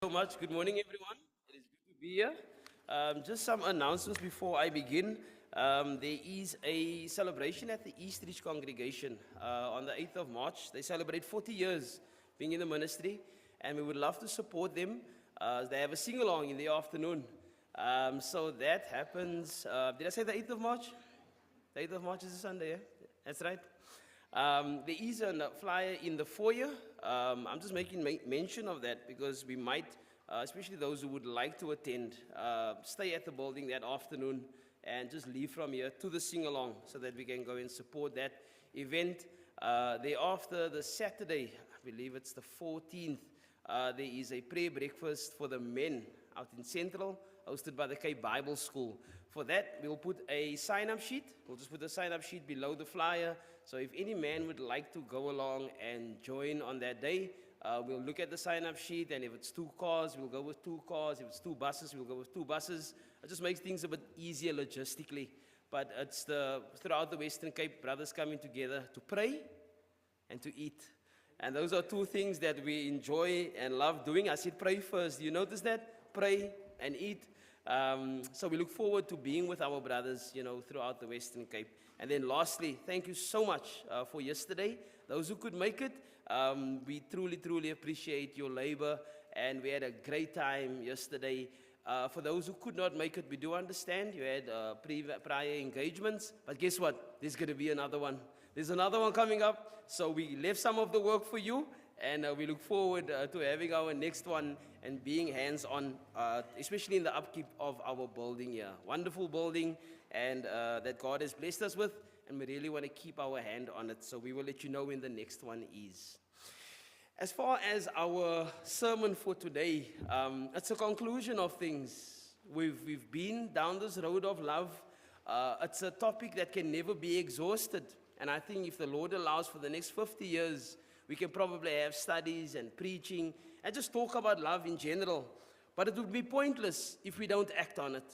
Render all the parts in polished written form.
So much. Good morning, everyone. It is good to be here. Just some announcements before I begin. There is a celebration at the Eastridge congregation on the 8th of March. They celebrate 40 years being in the ministry, and we would love to support them. They have a sing along in the afternoon. So that happens. Did I say the 8th of March? The 8th of March is a Sunday, yeah? That's right. There is a flyer in the foyer. I'm just making mention of that because we might, especially those who would like to attend, stay at the building that afternoon and just leave from here to the sing-along so that we can go and support that event. Thereafter, the Saturday, I believe it's the 14th, there is a prayer breakfast for the men out in Central, hosted by the Cape Bible School. For that, we'll put a sign-up sheet. We'll just put a sign-up sheet below the flyer. So if any man would like to go along and join on that day, we'll look at the sign-up sheet, and if it's 2 cars, we'll go with 2 cars. If it's 2 buses, we'll go with 2 buses. It just makes things a bit easier logistically. But it's throughout the Western Cape, brothers coming together to pray and to eat. And those are 2 things that we enjoy and love doing. I said pray first. Do you notice that? Pray and eat. So we look forward to being with our brothers, throughout the Western Cape. And then lastly, thank you so much for yesterday. Those who could make it, we truly, truly appreciate your labor. And we had a great time yesterday. For those who could not make it, we do understand you had prior engagements. But guess what? There's going to be another one. There's another one coming up. So we left some of the work for you. And we look forward to having our next one and being hands-on, especially in the upkeep of our building here. Wonderful building and that God has blessed us with, and we really want to keep our hand on it. So we will let you know when the next one is. As far as our sermon for today, it's a conclusion of things. We've been down this road of love. It's a topic that can never be exhausted. And I think if the Lord allows for the next 50 years, we can probably have studies and preaching and just talk about love in general. But it would be pointless if we don't act on it.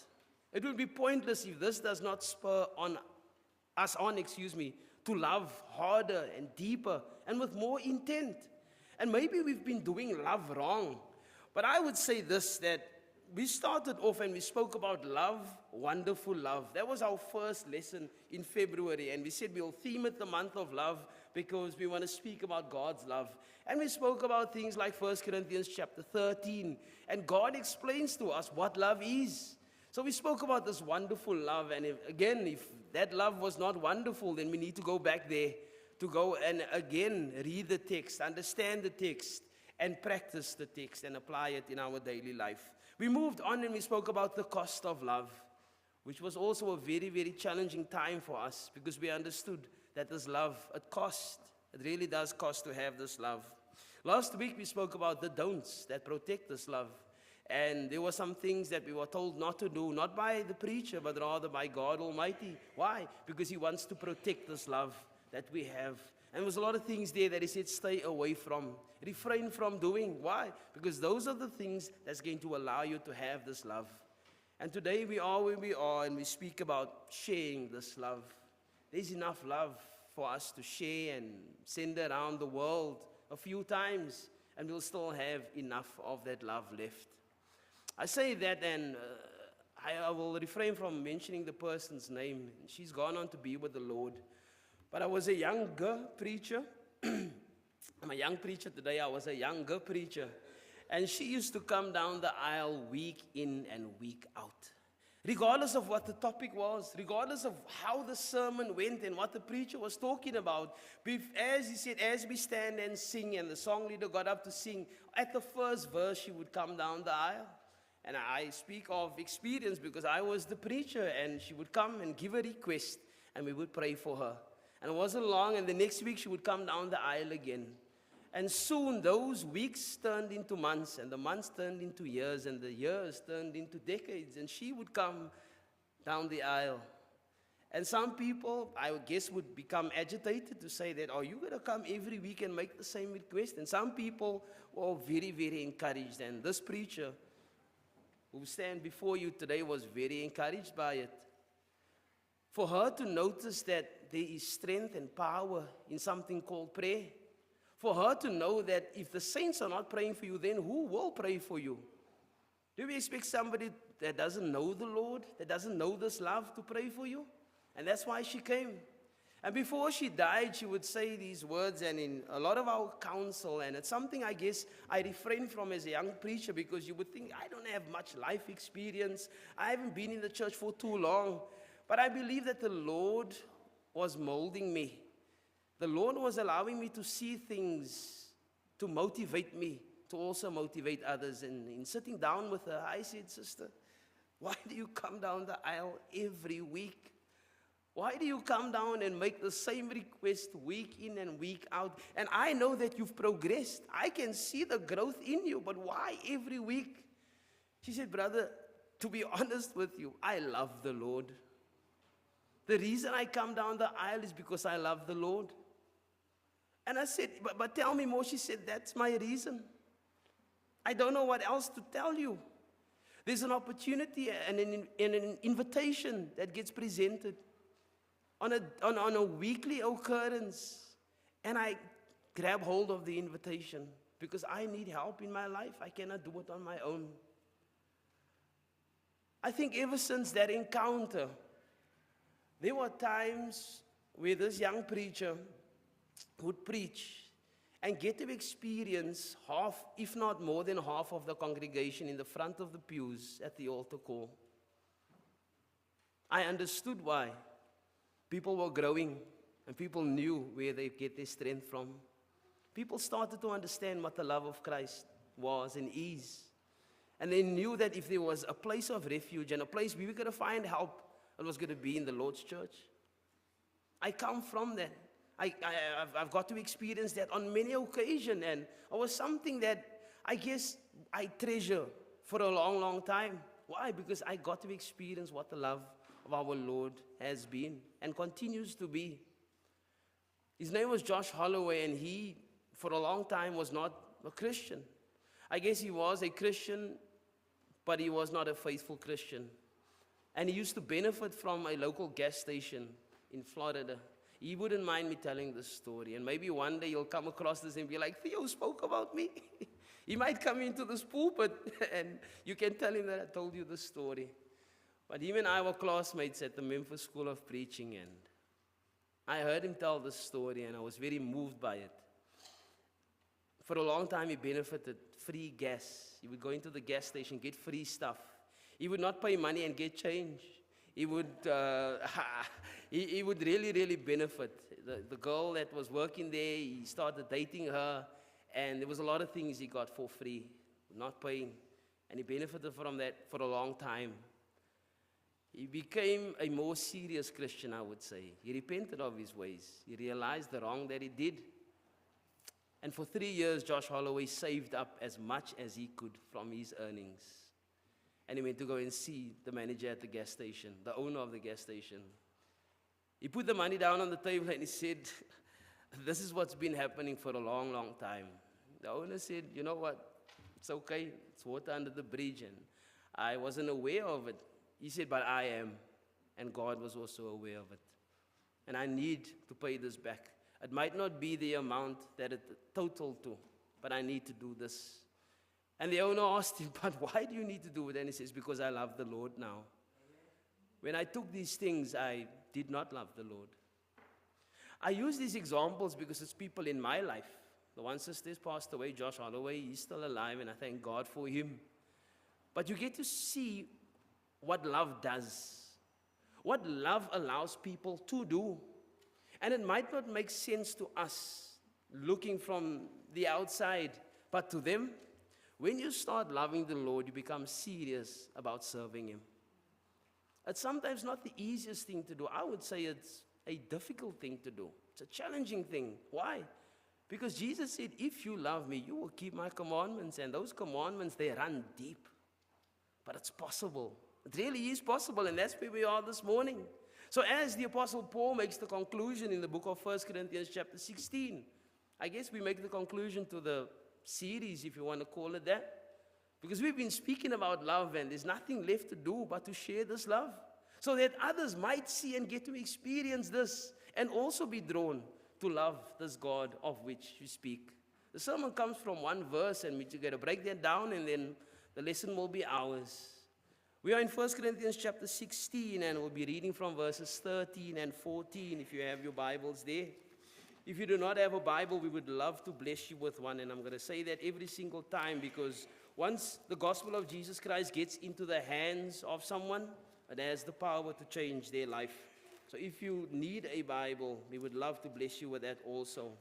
It would be pointless if this does not spur us on, to love harder and deeper and with more intent. And maybe we've been doing love wrong. But I would say this, that we started off and we spoke about love, wonderful love. That was our first lesson in February. And we said we'll theme it the month of love because we want to speak about God's love. And we spoke about things like 1 Corinthians chapter 13. And God explains to us what love is. So we spoke about this wonderful love. And if that love was not wonderful, then we need to go back there to go and again read the text, understand the text, and practice the text and apply it in our daily life. We moved on and we spoke about the cost of love, which was also a very, very challenging time for us because we understood that this love, it costs. It really does cost to have this love. Last week we spoke about the don'ts that protect this love. And there were some things that we were told not to do, not by the preacher, but rather by God Almighty. Why? Because He wants to protect this love that we have. And there was a lot of things there that He said stay away from, refrain from doing. Why? Because those are the things that's going to allow you to have this love. And today we are where we are and we speak about sharing this love. There's enough love for us to share and send around the world a few times, and we'll still have enough of that love left. I say that, and I will refrain from mentioning the person's name. She's gone on to be with the Lord. But I was a younger preacher. I'm a young preacher today. I was a younger preacher. And she used to come down the aisle week in and week out. Regardless of what the topic was, regardless of how the sermon went and what the preacher was talking about, as he said, as we stand and sing, and the song leader got up to sing, at the first verse, she would come down the aisle. And I speak of experience because I was the preacher, and she would come and give a request, and we would pray for her. And it wasn't long, and the next week she would come down the aisle again. And soon those weeks turned into months, and the months turned into years, and the years turned into decades, and she would come down the aisle. And some people, I would guess, would become agitated to say that, are you going to come every week and make the same request? And some people were very, very encouraged. And this preacher who stands before you today was very encouraged by it. For her to notice that there is strength and power in something called prayer. For her to know that if the saints are not praying for you, then who will pray for you? Do we expect somebody that doesn't know the Lord, that doesn't know this love, to pray for you? And that's why she came. And before she died, she would say these words, and in a lot of our counsel, and it's something I guess I refrain from as a young preacher, because you would think, I don't have much life experience. I haven't been in the church for too long. But I believe that the Lord was molding me. The Lord was allowing me to see things to motivate me, to also motivate others. And in sitting down with her, I said, sister, why do you come down the aisle every week? Why do you come down and make the same request week in and week out? And I know that you've progressed. I can see the growth in you, but why every week? She said, brother, to be honest with you, I love the Lord. The reason I come down the aisle is because I love the Lord. And I said, but tell me more. She said, that's my reason. I don't know what else to tell you. There's an opportunity and an invitation that gets presented on a weekly occurrence. And I grab hold of the invitation because I need help in my life. I cannot do it on my own. I think ever since that encounter, there were times where this young preacher would preach and get to experience half, if not more than half of the congregation in the front of the pews at the altar call. I understood why. People were growing and people knew where they get their strength from. People started to understand what the love of Christ was and is. And they knew that if there was a place of refuge and a place where we could find help, it was going to be in the Lord's church. I come from that. I've got to experience that on many occasions, and it was something that I guess I treasure for a long, long time. Why? Because I got to experience what the love of our Lord has been and continues to be. His name was Josh Holloway, and he, for a long time, was not a Christian. I guess he was a Christian, but he was not a faithful Christian. And he used to benefit from a local gas station in Florida. He wouldn't mind me telling this story. And maybe one day you'll come across this and be like, Theo spoke about me. He might come into this pulpit and you can tell him that I told you this story. But him and I were classmates at the Memphis School of Preaching, and I heard him tell this story and I was very moved by it. For a long time he benefited free gas. He would go into the gas station, get free stuff. He would not pay money and get change. He would, he would really, really benefit. The girl that was working there, he started dating her, and there was a lot of things he got for free, not paying. And he benefited from that for a long time. He became a more serious Christian, I would say. He repented of his ways. He realized the wrong that he did. And for 3 years, Josh Holloway saved up as much as he could from his earnings. And he went to go and see the manager at the gas station, the owner of the gas station. He put the money down on the table and he said, this is what's been happening for a long, long time. The owner said, you know what, it's okay, it's water under the bridge, and I wasn't aware of it. He said, but I am, and God was also aware of it. And I need to pay this back. It might not be the amount that it totaled to, but I need to do this. And the owner asked him, but why do you need to do it? And he says, because I love the Lord now. When I took these things, I did not love the Lord. I use these examples because it's people in my life. The one sister passed away, Josh Holloway, he's still alive, and I thank God for him. But you get to see what love does, what love allows people to do. And it might not make sense to us looking from the outside, but to them, when you start loving the Lord, you become serious about serving Him. It's sometimes not the easiest thing to do. I would say it's a difficult thing to do. It's a challenging thing. Why? Because Jesus said, if you love me, you will keep my commandments. And those commandments, they run deep. But it's possible. It really is possible, and that's where we are this morning. So as the Apostle Paul makes the conclusion in the book of 1 Corinthians chapter 16, I guess we make the conclusion to the series, if you want to call it that. Because we've been speaking about love, and there's nothing left to do but to share this love, so that others might see and get to experience this, and also be drawn to love this God of which you speak. The sermon comes from one verse, and we're going to break that down, and then the lesson will be ours. We are in 1 Corinthians chapter 16, and we'll be reading from verses 13 and 14, if you have your Bibles there. If you do not have a Bible, we would love to bless you with one, and I'm going to say that every single time, because once the gospel of Jesus Christ gets into the hands of someone, it has the power to change their life. So if you need a Bible, we would love to bless you with that also.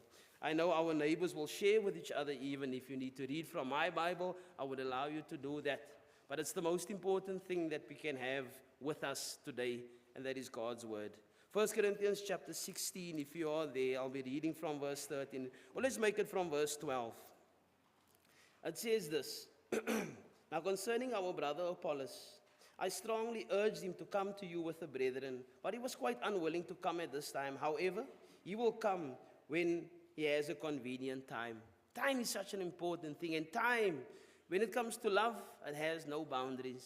I know our neighbors will share with each other. Even if you need to read from my Bible, I would allow you to do that. But it's the most important thing that we can have with us today, and that is God's word. 1 Corinthians chapter 16, if you are there, I'll be reading from verse 13. Well, let's make it from verse 12. It says this, Now concerning our brother Apollos, I strongly urged him to come to you with the brethren, but he was quite unwilling to come at this time. However, he will come when he has a convenient time. Time is such an important thing, and time, when it comes to love, it has no boundaries.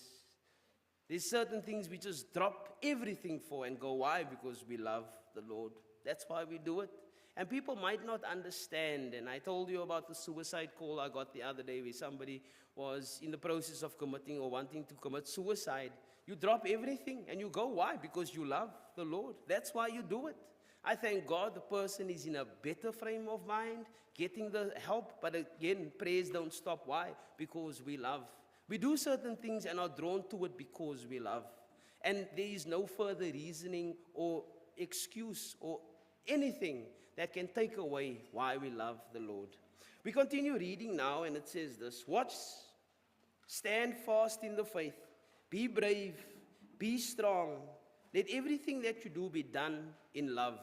There's certain things we just drop everything for and go. Why? Because we love the Lord. That's why we do it. And people might not understand. And I told you about the suicide call I got the other day where somebody was in the process of committing or wanting to commit suicide. You drop everything and you go. Why? Because you love the Lord. That's why you do it. I thank God the person is in a better frame of mind, getting the help. But again, prayers don't stop. Why? Because we love. We do certain things and are drawn to it because we love. And there is no further reasoning or excuse or anything that can take away why we love the Lord. We continue reading now, and it says this, Watch, stand fast in the faith, be brave, be strong. Let everything that you do be done in love.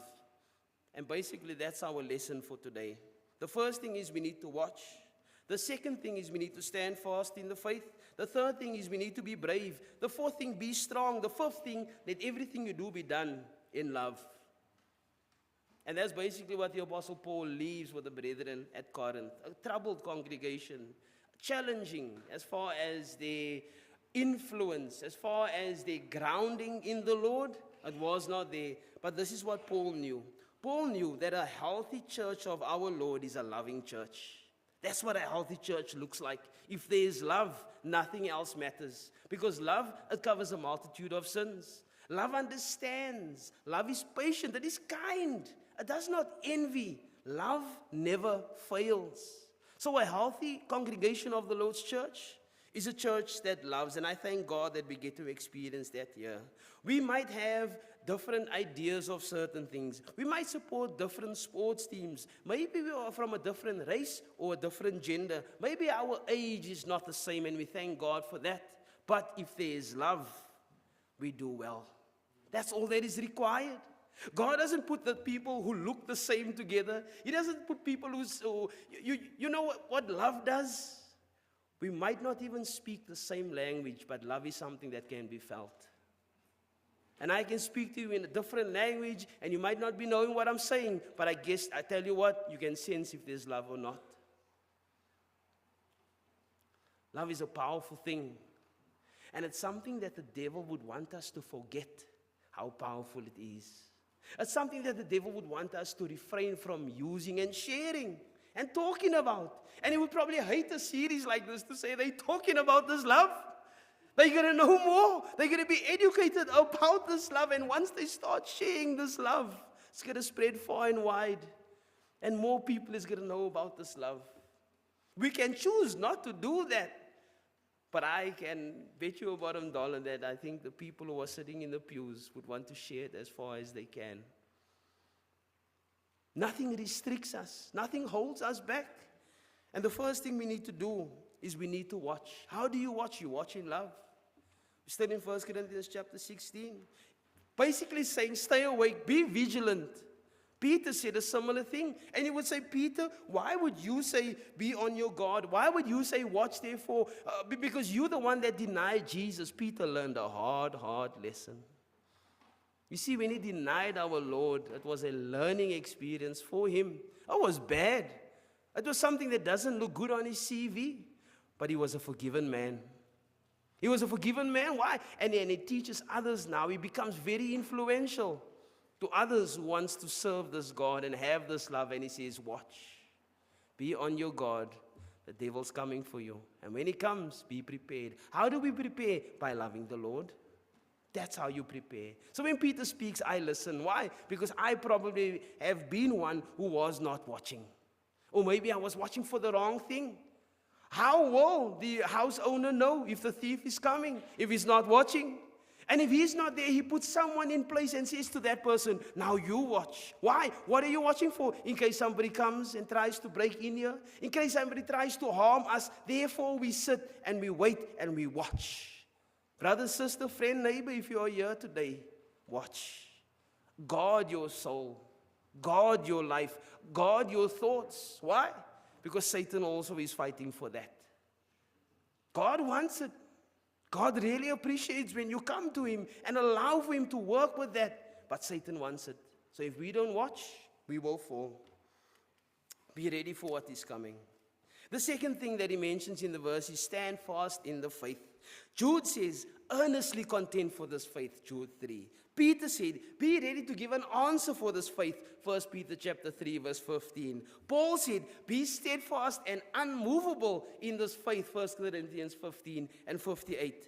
And basically, that's our lesson for today. The first thing is we need to watch. The second thing is we need to stand fast in the faith. The third thing is we need to be brave. The fourth thing, be strong. The fifth thing, let everything you do be done in love. And that's basically what the Apostle Paul leaves with the brethren at Corinth. A troubled congregation, challenging as far as their influence, as far as their grounding in the Lord. It was not there. But this is what Paul knew. Paul knew that a healthy church of our Lord is a loving church. That's what a healthy church looks like. If there is love, nothing else matters. Because love, it covers a multitude of sins. Love understands. Love is patient. It is kind. It does not envy. Love never fails. So a healthy congregation of the Lord's church is a church that loves. And I thank God that we get to experience that here. We might have different ideas of certain things. We might support different sports teams. Maybe we are from a different race or a different gender. Maybe our age is not the same, and we thank God for that. But if there is love, we do well. That's all that is required. God doesn't put the people who look the same together. He doesn't put people who you know what love does? We might not even speak the same language, but love is something that can be felt. And I can speak to you in a different language, and you might not be knowing what I'm saying, but I guess I tell you what, you can sense if there's love or not. Love is a powerful thing. And it's something that the devil would want us to forget how powerful it is. It's something that the devil would want us to refrain from using and sharing and talking about. And he would probably hate a series like this to say they're talking about this love. They're going to know more. They're going to be educated about this love. And once they start sharing this love, it's going to spread far and wide. And more people is going to know about this love. We can choose not to do that. But I can bet you a bottom dollar that I think the people who are sitting in the pews would want to share it as far as they can. Nothing restricts us. Nothing holds us back. And the first thing we need to do is we need to watch. How do you watch? You watch in love. We're still in 1 Corinthians chapter 16. Basically saying, stay awake, be vigilant. Peter said a similar thing. And you would say, Peter, why would you say, be on your guard? Why would you say, watch therefore? Because you're the one that denied Jesus. Peter learned a hard lesson. You see, when he denied our Lord, it was a learning experience for him. It was bad. It was something that doesn't look good on his CV. But he was a forgiven man. He was a forgiven man. Why? And he teaches others now. He becomes very influential. to others who wants to serve this God and have this love, and he says, watch. Be on your guard. The devil's coming for you. And when he comes, be prepared. How do we prepare? By loving the Lord. That's how you prepare. So when Peter speaks, I listen. Why? Because I probably have been one who was not watching. Or maybe I was watching for the wrong thing. How will the house owner know if the thief is coming, if he's not watching? And if he's not there, he puts someone in place and says to that person, now you watch. Why? What are you watching for? In case somebody comes and tries to break in here. In case somebody tries to harm us. Therefore we sit and we wait and we watch. Brother, sister, friend, neighbor, if you are here today, watch. Guard your soul. Guard your life. Guard your thoughts. Why? Because Satan also is fighting for that. God wants it. God really appreciates when you come to him and allow for him to work with that. But Satan wants it. So if we don't watch, we will fall. Be ready for what is coming. The second thing that he mentions in the verse is stand fast in the faith. Jude says, earnestly contend for this faith, Jude 3. Peter said, be ready to give an answer for this faith, 1 Peter chapter 3, verse 15. Paul said, be steadfast and unmovable in this faith, 1 Corinthians 15 and 58.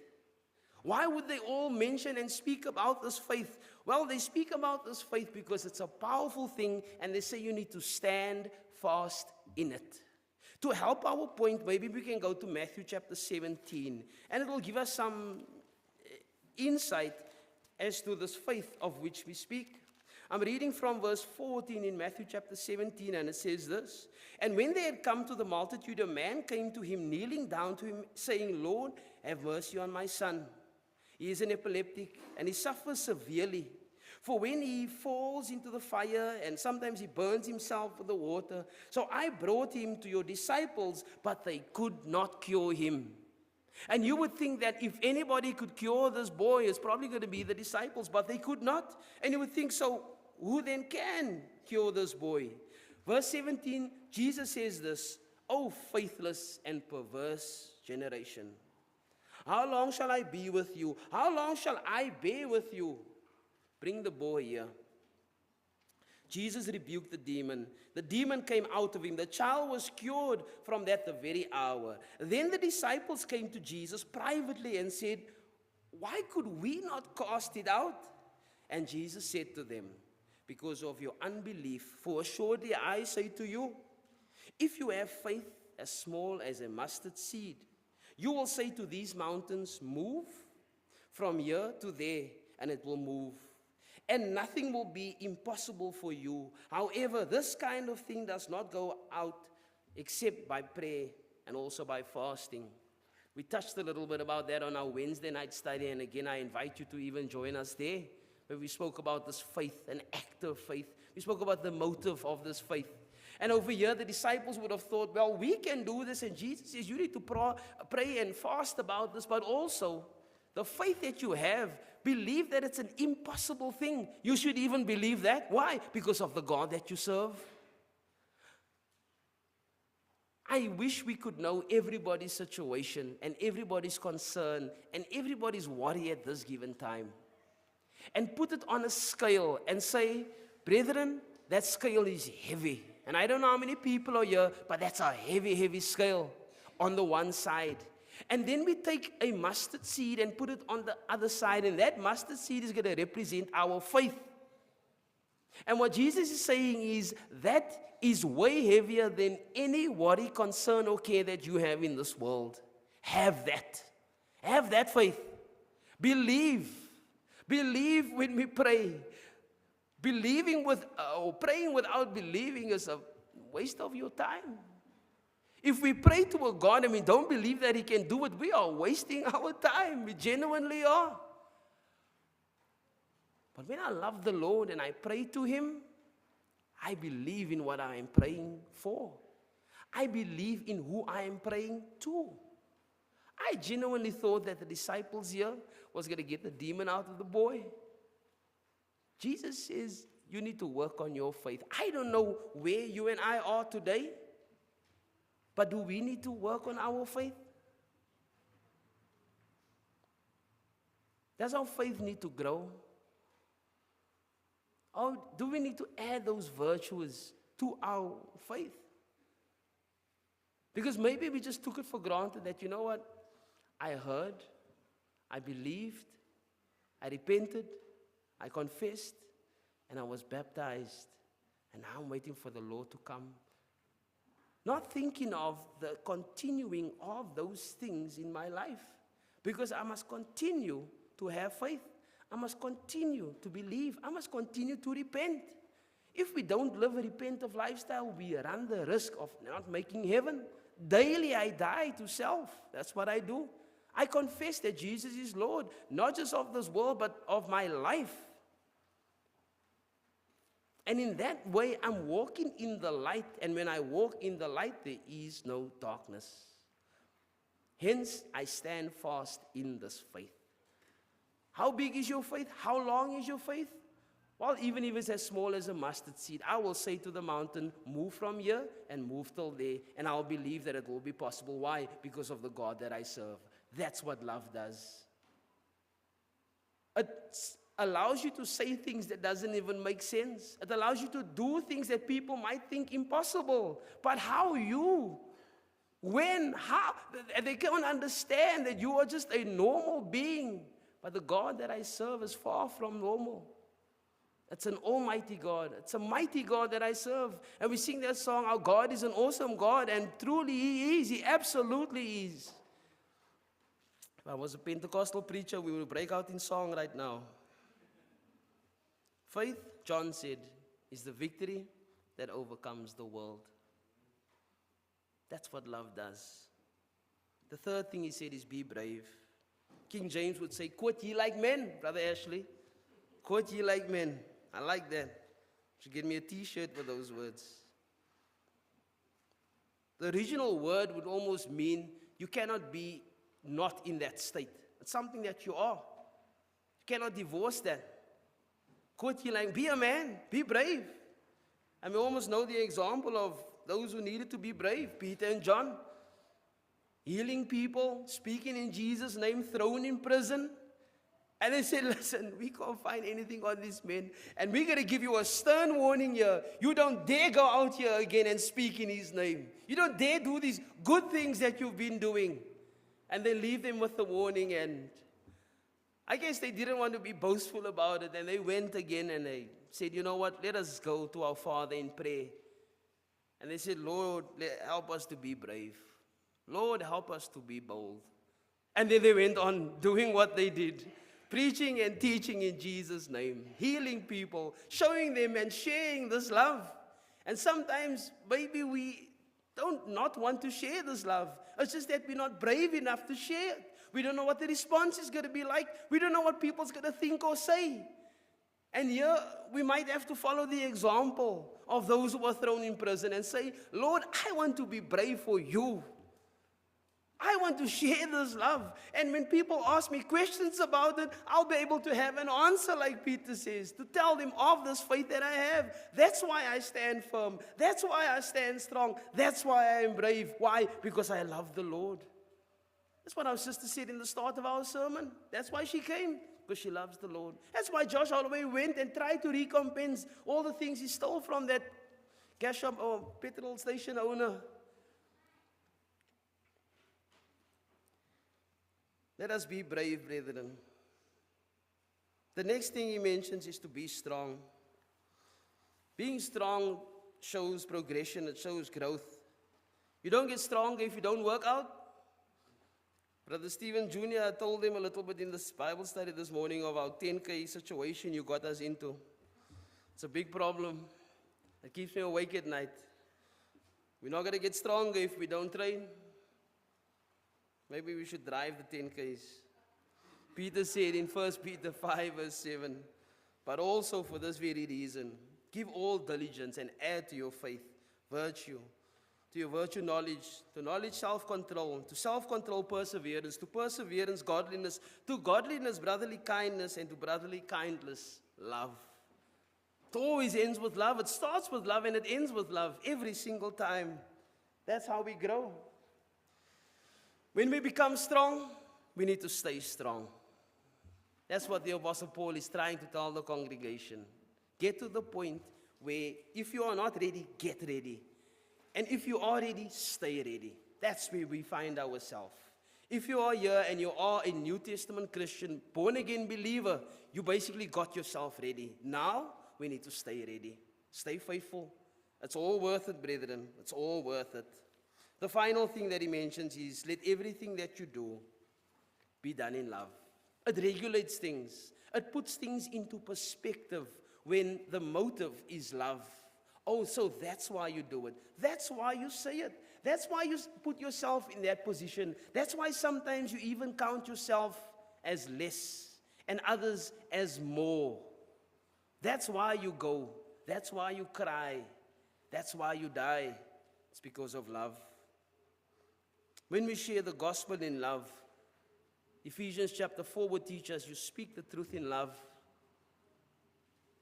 Why would they all mention and speak about this faith? Well, they speak about this faith because it's a powerful thing, and they say you need to stand fast in it. To help our point, maybe we can go to Matthew chapter 17, and it will give us some insight as to this faith of which we speak. I'm reading from verse 14 in Matthew chapter 17, and it says this. And when they had come to the multitude, a man came to him, kneeling down to him, saying, Lord, have mercy on my son. He is an epileptic, and he suffers severely. For when he falls into the fire, and sometimes he burns himself with the water. So I brought him to your disciples, but they could not cure him. And you would think that if anybody could cure this boy, it's probably going to be the disciples, but they could not. And you would think, so who then can cure this boy? Verse 17, Jesus says this, O faithless and perverse generation, how long shall I be with you? How long shall I bear with you? Bring the boy here. Jesus rebuked the demon. The demon came out of him. The child was cured from that the very hour. Then the disciples came to Jesus privately and said, why could we not cast it out? And Jesus said to them, because of your unbelief, for assuredly I say to you, if you have faith as small as a mustard seed, you will say to these mountains, move from here to there, and it will move. And nothing will be impossible for you. However, this kind of thing does not go out except by prayer and also by fasting. We touched a little bit about that on our Wednesday night study, and again, I invite you to even join us there, where we spoke about this faith, an active faith. We spoke about the motive of this faith. And over here, the disciples would have thought, well, we can do this, and Jesus says, you need to pray and fast about this, but also, the faith that you have, believe that it's an impossible thing. You should even believe that. Why? Because of the God that you serve. I wish we could know everybody's situation and everybody's concern and everybody's worry at this given time. And put it on a scale and say, brethren, that scale is heavy. And I don't know how many people are here, but that's a heavy, heavy scale on the one side. And then we take a mustard seed and put it on the other side, and that mustard seed is going to represent our faith. And what Jesus is saying is that is way heavier than any worry, concern, or care that you have in this world. Have that. Have that faith. Believe. Believe when we pray. Believing or praying without believing is a waste of your time. If we pray to a God and we don't believe that He can do it, we are wasting our time. We genuinely are. But when I love the Lord and I pray to Him, I believe in what I am praying for. I believe in who I am praying to. I genuinely thought that the disciples here was going to get the demon out of the boy. Jesus says, you need to work on your faith. I don't know where you and I are today, but do we need to work on our faith? Does our faith need to grow? Or do we need to add those virtues to our faith? Because maybe we just took it for granted that, you know what, I heard, I believed, I repented, I confessed, and I was baptized, and now I'm waiting for the Lord to come. Not thinking of the continuing of those things in my life. Because I must continue to have faith. I must continue to believe. I must continue to repent. If we don't live a repentant lifestyle, we run the risk of not making heaven. Daily I die to self. That's what I do. I confess that Jesus is Lord, not just of this world, but of my life. And in that way, I'm walking in the light. And when I walk in the light, there is no darkness. Hence, I stand fast in this faith. How big is your faith? How long is your faith? Well, even if it's as small as a mustard seed, I will say to the mountain, move from here and move till there. And I'll believe that it will be possible. Why? Because of the God that I serve. That's what love does. It allows you to say things that doesn't even make sense. It allows you to do things that people might think impossible. But how you? When? How? They can't understand that you are just a normal being. But the God that I serve is far from normal. It's an almighty God. It's a mighty God that I serve. And we sing that song, our God is an awesome God. And truly He is. He absolutely is. If I was a Pentecostal preacher, we would break out in song right now. Faith, John said, is the victory that overcomes the world. That's what love does. The third thing he said is be brave. King James would say, quote ye like men, Brother Ashley. Quote ye like men. I like that. You should get me a t-shirt with those words. The original word would almost mean you cannot be not in that state. It's something that you are. You cannot divorce that. Quote ye like, be a man, be brave. And we almost know the example of those who needed to be brave, Peter and John. Healing people, speaking in Jesus' name, thrown in prison. And they said, listen, we can't find anything on these men. And we're going to give you a stern warning here. You don't dare go out here again and speak in His name. You don't dare do these good things that you've been doing. And they leave them with the warning. And I guess they didn't want to be boastful about it. And they went again and they said, you know what, let us go to our Father in prayer. And they said, Lord, help us to be brave. Lord, help us to be bold. And then they went on doing what they did. Preaching and teaching in Jesus' name. Healing people. Showing them and sharing this love. And sometimes, maybe we don't not want to share this love. It's just that we're not brave enough to share it. We don't know what the response is going to be like. We don't know what people's going to think or say. And here, we might have to follow the example of those who were thrown in prison and say, Lord, I want to be brave for you. I want to share this love. And when people ask me questions about it, I'll be able to have an answer like Peter says, to tell them of this faith that I have. That's why I stand firm. That's why I stand strong. That's why I am brave. Why? Because I love the Lord. That's what our sister said in the start of our sermon. That's why she came, because she loves the Lord. That's why Josh Holloway went and tried to recompense all the things he stole from that gas shop or petrol station owner. Let us be brave, brethren. The next thing he mentions is to be strong. Being strong shows progression, it shows growth. You don't get stronger if you don't work out. Brother Stephen Jr. told them a little bit in this Bible study this morning of our 10K situation you got us into. It's a big problem. It keeps me awake at night. We're not going to get stronger if we don't train. Maybe we should drive the 10Ks. Peter said in 1 Peter 5 verse 7, but also for this very reason, give all diligence and add to your faith virtue, to your virtue knowledge, to knowledge self-control, to self-control perseverance, to perseverance godliness, to godliness brotherly kindness, and to brotherly kindness love. It always ends with love. It starts with love and it ends with love every single time. That's how we grow. When we become strong, we need to stay strong. That's what the Apostle Paul is trying to tell the congregation. Get to the point where if you are not ready, get ready. And if you are ready, stay ready. That's where we find ourselves. If you are here and you are a New Testament Christian, born-again believer, you basically got yourself ready. Now, we need to stay ready. Stay faithful. It's all worth it, brethren. It's all worth it. The final thing that he mentions is, let everything that you do be done in love. It regulates things. It puts things into perspective when the motive is love. Oh, so that's why you do it. That's why you say it. That's why you put yourself in that position. That's why sometimes you even count yourself as less and others as more. That's why you go. That's why you cry. That's why you die. It's because of love. When we share the gospel in love, Ephesians chapter 4 would teach us, you speak the truth in love.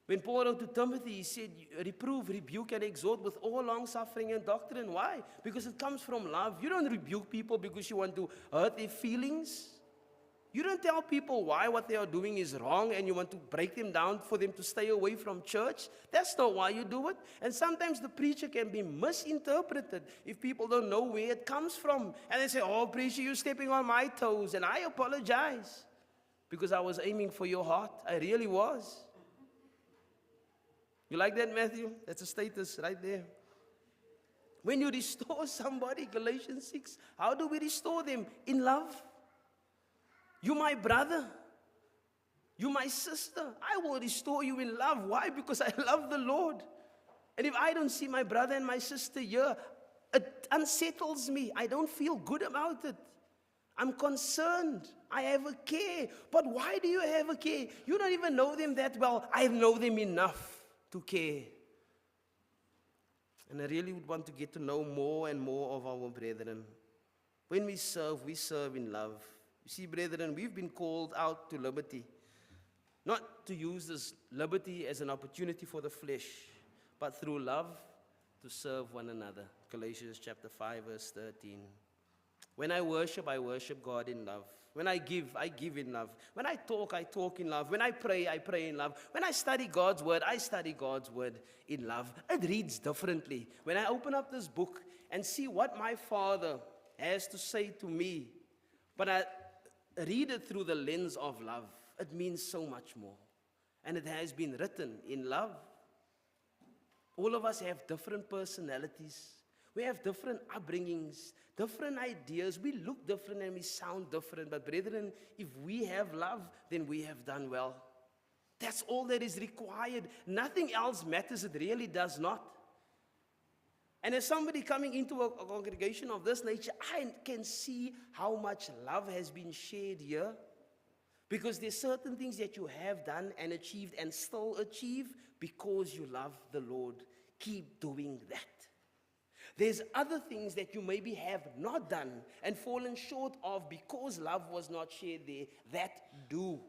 When Paul wrote to Timothy, he said, reprove, rebuke, and exhort with all long suffering and doctrine. Why? Because it comes from love. You don't rebuke people because you want to hurt their feelings. You don't tell people why what they are doing is wrong and you want to break them down for them to stay away from church. That's not why you do it. And sometimes the preacher can be misinterpreted if people don't know where it comes from. And they say, oh, preacher, you're stepping on my toes. And I apologize because I was aiming for your heart. I really was. You like that, Matthew? That's a status right there. When you restore somebody, Galatians 6, how do we restore them? In love. You my brother. You my sister. I will restore you in love. Why? Because I love the Lord. And if I don't see my brother and my sister here, it unsettles me. I don't feel good about it. I'm concerned. I have a care. But why do you have a care? You don't even know them that well. I know them enough to care. And I really would want to get to know more and more of our brethren. When we serve in love. You see, brethren, we've been called out to liberty. Not to use this liberty as an opportunity for the flesh, but through love to serve one another. Galatians chapter 5, verse 13. When I worship God in love. When I give in love. When I talk in love. When I pray in love. When I study God's word, I study God's word in love. It reads differently. When I open up this book and see what my Father has to say to me, but I read it through the lens of love, it means so much more. And it has been written in love. All of us have different personalities. We have different upbringings, different ideas. We look different and we sound different. But brethren, if we have love, then we have done well. That's all that is required. Nothing else matters. It really does not. And as somebody coming into a congregation of this nature, I can see how much love has been shared here. Because there's certain things that you have done and achieved and still achieve because you love the Lord. Keep doing that. There's other things that you maybe have not done and fallen short of because love was not shared there, that do.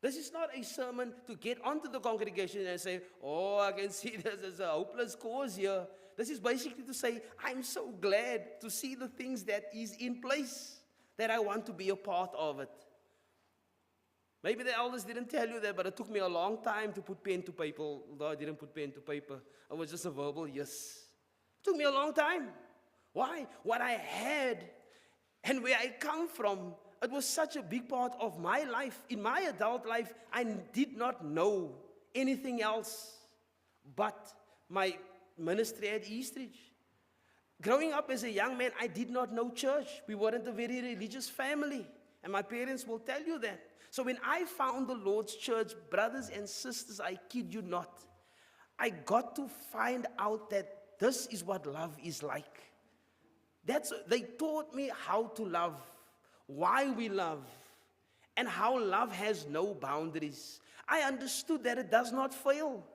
This is not a sermon to get onto the congregation and say, oh, I can see this as a hopeless cause here. This is basically to say, I'm so glad to see the things that is in place, that I want to be a part of it. Maybe the elders didn't tell you that, but it took me a long time to put pen to paper, although I didn't put pen to paper. It was just a verbal yes. It took me a long time. Why? What I had and where I come from, it was such a big part of my life. In my adult life, I did not know anything else but my ministry at Eastridge. Growing up as a young man, I did not know church. We weren't a very religious family. And my parents will tell you that. So when I found the Lord's church, brothers and sisters, I kid you not, I got to find out that this is what love is like. They taught me how to love, why we love, and how love has no boundaries. I understood that it does not fail.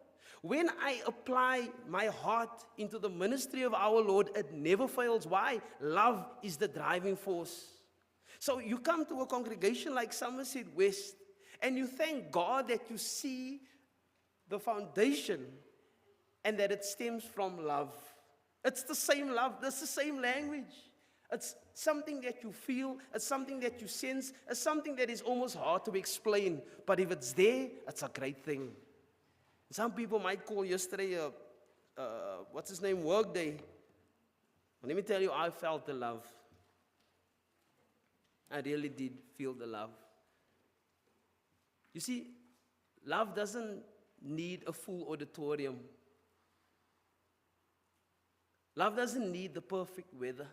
When I apply my heart into the ministry of our Lord, it never fails. Why? Love is the driving force. So you come to a congregation like Somerset West, and you thank God that you see the foundation and that it stems from love. It's the same love, it's the same language. It's something that you feel, it's something that you sense, it's something that is almost hard to explain. But if it's there, it's a great thing. Some people might call yesterday what's his name, work day. Let me tell you, I felt the love. I really did feel the love. You see, love doesn't need a full auditorium. Love doesn't need the perfect weather.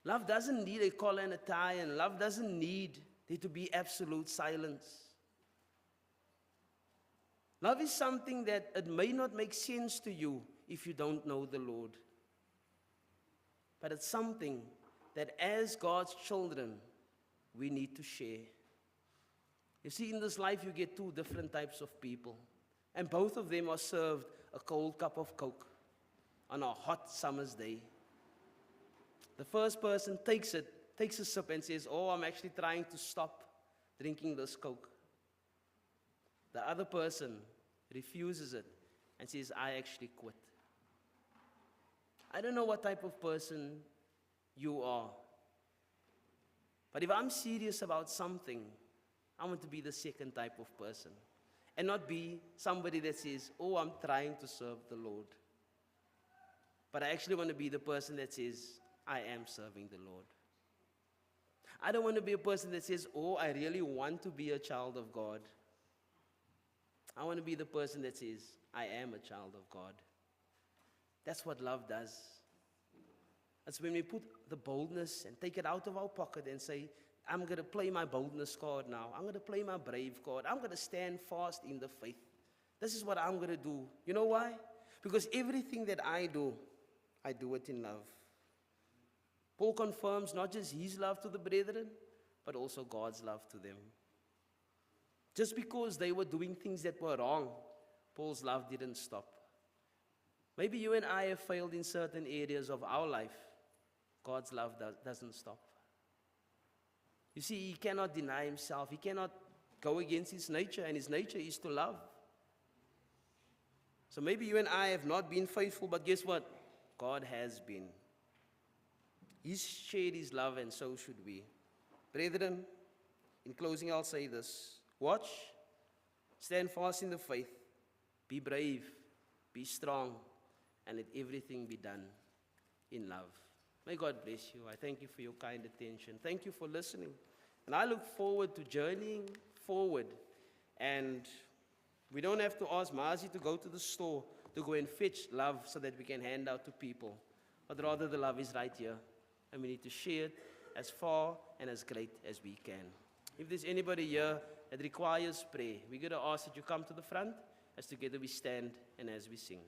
Love doesn't need a collar and a tie, and love doesn't need there to be absolute silence. Love is something that it may not make sense to you if you don't know the Lord. But it's something that as God's children, we need to share. You see, in this life, you get two different types of people. And both of them are served a cold cup of Coke on a hot summer's day. The first person takes a sip and says, "Oh, I'm actually trying to stop drinking this Coke." The other person refuses it and says, "I actually quit." I don't know what type of person you are. But if I'm serious about something, I want to be the second type of person. And not be somebody that says, "Oh, I'm trying to serve the Lord." But I actually want to be the person that says, "I am serving the Lord." I don't want to be a person that says, "Oh, I really want to be a child of God." I want to be the person that says, "I am a child of God." That's what love does. That's when we put the boldness and take it out of our pocket and say, "I'm going to play my boldness card now. I'm going to play my brave card. I'm going to stand fast in the faith. This is what I'm going to do." You know why? Because everything that I do it in love. Paul confirms not just his love to the brethren, but also God's love to them. Just because they were doing things that were wrong, Paul's love didn't stop. Maybe you and I have failed in certain areas of our life. God's love doesn't stop. You see, he cannot deny himself. He cannot go against his nature, and his nature is to love. So maybe you and I have not been faithful, but guess what? God has been. He's shared his love, and so should we. Brethren, in closing, I'll say this. Watch, stand fast in the faith, be brave, be strong, and let everything be done in love. May God bless you. I thank you for your kind attention. Thank you for listening. And I look forward to journeying forward. And we don't have to ask Mazi to go to the store to go and fetch love so that we can hand out to people. But rather the love is right here. And we need to share it as far and as great as we can. If there's anybody here that requires prayer, we're going to ask that you come to the front as together we stand and as we sing.